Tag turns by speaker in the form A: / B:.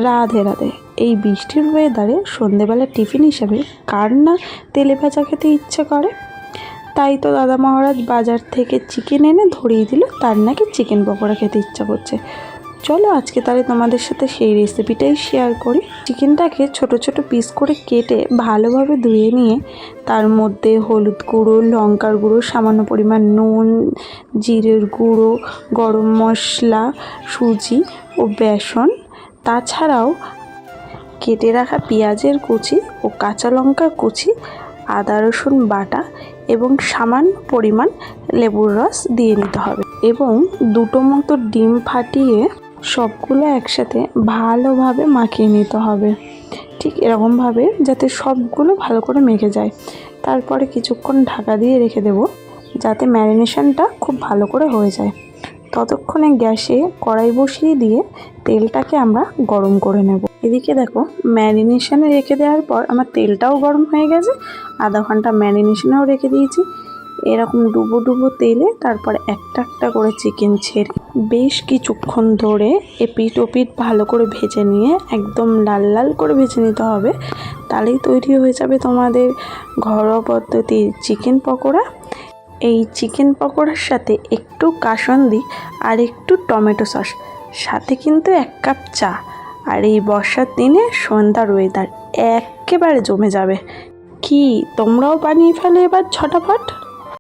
A: রাধে রাধে। এই বৃষ্টির ওয়েদারে সন্ধেবেলা টিফিন হিসাবে কার না তেলে ভাজা খেতে ইচ্ছে করে। তাই তো দাদা মহারাজ বাজার থেকে চিকেন এনে ধরিয়ে দিল, তার নাকি চিকেন পকোড়া খেতে ইচ্ছা করছে। চলো আজকে তাহলে তোমাদের সাথে সেই রেসিপিটাই শেয়ার করি। চিকেনটাকে ছোট ছোট পিস করে কেটে ভালোভাবে ধুয়ে নিয়ে তার মধ্যে হলুদ গুঁড়ো, লঙ্কার গুঁড়ো, সামান্য পরিমাণ নুন, জিরের গুঁড়ো, গরম মশলা, সুজি ও বেসন, তাছাড়াও কেটে রাখা পেঁয়াজের কুচি ও কাঁচা লঙ্কার কুচি, আদা রসুন বাটা এবং সামান্য পরিমাণ লেবুর রস দিয়ে নিতে হবে এবং দুটো মতো ডিম ফাটিয়ে সবগুলো একসাথে ভালোভাবে মাখিয়ে নিতে হবে। ঠিক এরকমভাবে যাতে সবগুলো ভালো করে মেখে যায়। তারপরে কিছুক্ষণ ঢাকা দিয়ে রেখে দেব যাতে ম্যারিনেশনটা খুব ভালো করে হয়ে যায়। ততক্ষণে গ্যাসে কড়াই বসিয়ে দিয়ে তেলটাকে আমরা গরম করে নেব। এদিকে দেখো ম্যারিনেশনে রেখে দেওয়ার পর আমার তেলটাও গরম হয়ে গেছে, আধা ঘন্টা ম্যারিনেশনেও রেখে দিয়েছি। এরকম ডুবো ডুবো তেলে তারপর একটা একটা করে চিকেন ছেড়ে বেশ কিছুক্ষণ ধরে এপিট ওপিট ভালো করে ভেজে নিয়ে একদম লাল লাল করে ভেজে নিতে হবে। তাহলেই তৈরি হয়ে যাবে তোমাদের ঘরোয়া পদ্ধতির চিকেন পকোড়া। এই চিকেন পকোড়ার সাথে একটু কাসুন্দি আর একটু টমেটো সস, সাথে কিন্তু 1 কাপ চা, আর এই বর্ষার দিনে সন্ধ্যার ওয়েদার একেবারে জমে যাবে। কি তোমরাও বানিয়ে ফেলো এবার ঝটাফট।